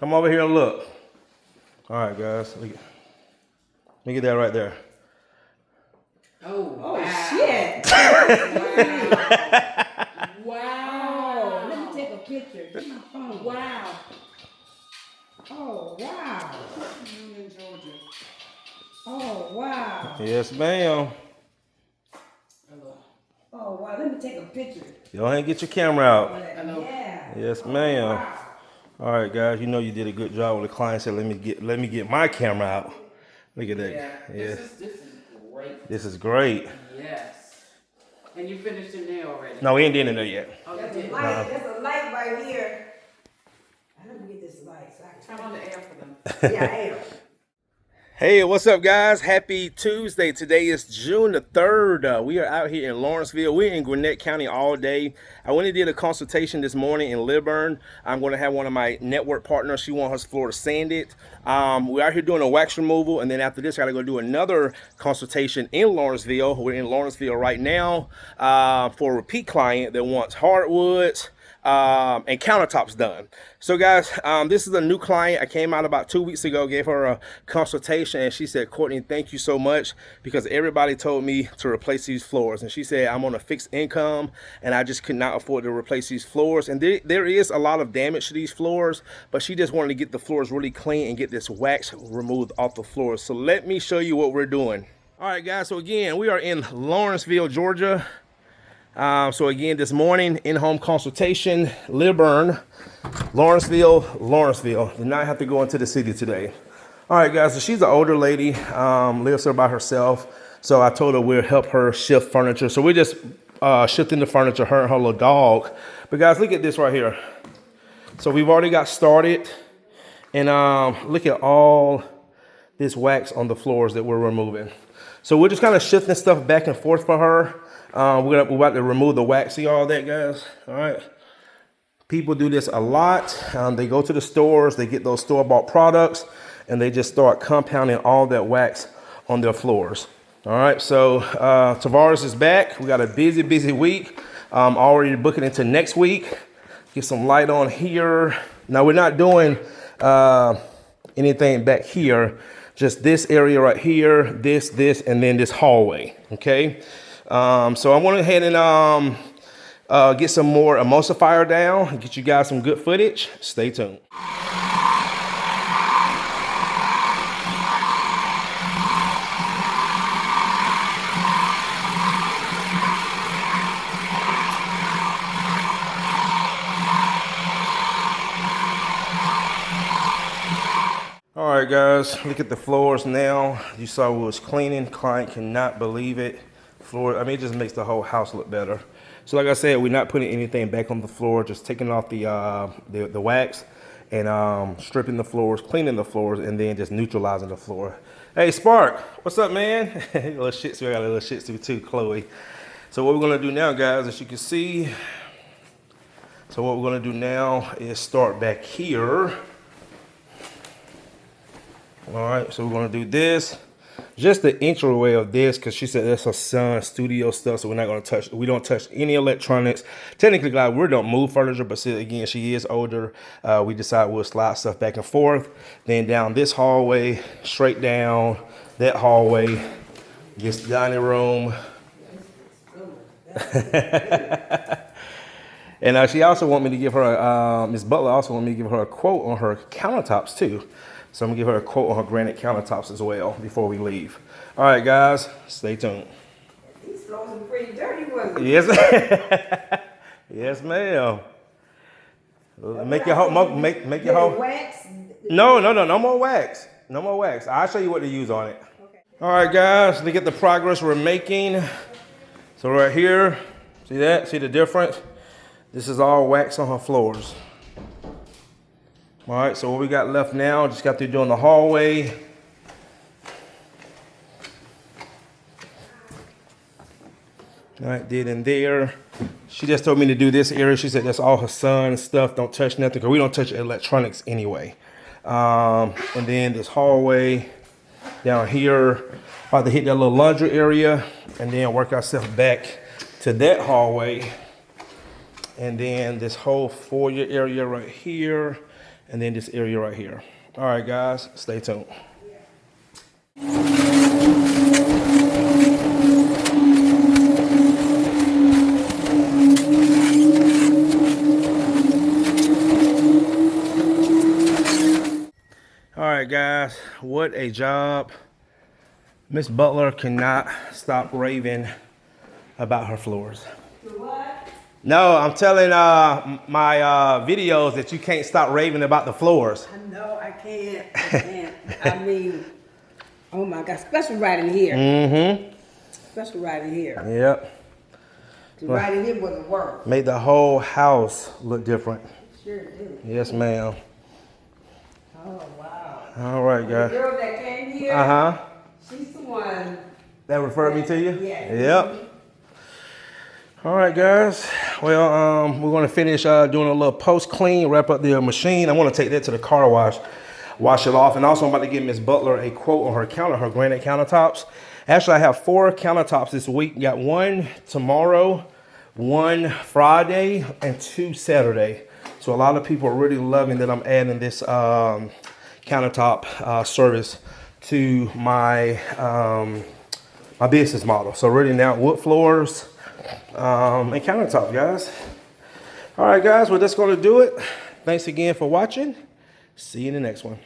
Come over here and look. All right, guys. Look at that right there. Oh, Oh, wow. shit. Wow. Wow. Let me take a picture. Get my phone. Wow. Oh, wow. Truman, Georgia. Oh, wow. Yes, ma'am. Oh, wow. Let me take a picture. Go ahead and get your camera out. Yeah. Yes, ma'am. Wow. All right, guys. You know you did a good job with the client. Said, let me get my camera out. Look at that. Yeah. Yeah. This is great. This is great. Yes. And you finished in there already? No, we ain't doing it there yet. Oh, you There's did. a light. There's a light right here. Let me get this light so I can Turn on the air for them. Yeah, I am. Hey, what's up, guys? Happy Tuesday. Today is June the 3rd. We are out here in Lawrenceville. We're in Gwinnett County all day. I went and did a consultation this morning in Liburn. I'm going to have one of my network partners. She wants her floor to sand it. We're out here doing a wax removal, and then after this, I got to go do another consultation in Lawrenceville. We're in Lawrenceville right now for a repeat client that wants hardwoods and countertops done. So guys, this is a new client. I came out about 2 weeks ago, gave her a consultation, and she said, Courtney, thank you so much, because everybody told me to replace these floors. And she said, I'm on a fixed income and I just could not afford to replace these floors. And there is a lot of damage to these floors, but she just wanted to get the floors really clean and get this wax removed off the floors. So let me show you what we're doing. All right, guys, so again, we are in Lawrenceville, Georgia. So again, this morning, in-home consultation, Liburn, Lawrenceville. Did not have to go into the city today. All right, guys, so she's an older lady, lives there by herself. So I told her we'll help her shift furniture. So we're just shifting the furniture, her and her little dog. But guys, look at this right here. So we've already got started. And look at all this wax on the floors that we're removing. So we're just kind of shifting stuff back and forth for her. We're about to remove the wax. See all that, guys? All right. People do this a lot. They go to the stores, they get those store-bought products, and they just start compounding all that wax on their floors. All right. So Tavares is back. We got a busy week. Already booking into next week. Get some light on here. Now we're not doing anything back here. Just this area right here, this, and then this hallway. Okay. So I went ahead and get some more emulsifier down and get you guys some good footage. Stay tuned. All right, guys, look at the floors now. You saw we was cleaning. Client cannot believe it. Floor, I mean, it just makes the whole house look better. So like I said, we're not putting anything back on the floor, just taking off the wax and stripping the floors, cleaning the floors, and then just neutralizing the floor. Hey, Spark, what's up, man? Little shih tzu, I got a little shih tzu too, Chloe. So what we're gonna do now, guys, as you can see, so what we're gonna do now is start back here. All right, so we're gonna do this. Just the entryway of this, because she said that's her son's studio stuff, so we're not going to touch, we don't touch any electronics. Technically, guys, we don't move furniture, but see, again, she is older. We decided we'll slide stuff back and forth. Then down this hallway, straight down that hallway, this dining room. And she also want me to give her, Ms. Butler also want me to give her a quote on her countertops too. So I'm gonna give her a quote on her granite countertops as well before we leave. All right, guys, stay tuned. These floors are pretty dirty, wasn't it? Yes, yes, ma'am. Make your home, make your home. Wax? No more wax. No more wax. I'll show you what to use on it. Okay. All right, guys, look at the progress we're making. So right here, see that? See the difference? This is all wax on her floors. All right, so what we got left now, just got through doing the hallway. All right, did in there. She just told me to do this area. She said that's all her son's stuff. Don't touch nothing, because we don't touch electronics anyway. And then this hallway down here, about to hit that little laundry area, and then work ourselves back to that hallway. And then this whole foyer area right here. and then this area right here. All right, guys, stay tuned. All right, guys, what a job. Miss Butler cannot stop raving about her floors. What? No, I'm telling my videos that you can't stop raving about the floors. I know, I can't. I mean, oh my God, especially right in here. Mm-hmm. Especially right in here. Yep. Right in here wasn't work. Made the whole house look different. Sure did. Yes, ma'am. Oh, wow. All right, The guys. girl that came here, Uh-huh. she's the one. That referred me to you? Yeah. Yep. All right, guys. Well, we're going to finish doing a little post-clean, wrap up the machine. I want to take that to the car wash, wash it off. And also, I'm about to give Miss Butler a quote on her granite countertops. Actually, I have 4 countertops this week. Got 1 tomorrow, 1 Friday, and 2 Saturday. So a lot of people are really loving that I'm adding this countertop service to my my business model. So really now wood floors and countertop, guys. All right, guys, well, that's going to do it. Thanks again for watching. See you in the next one.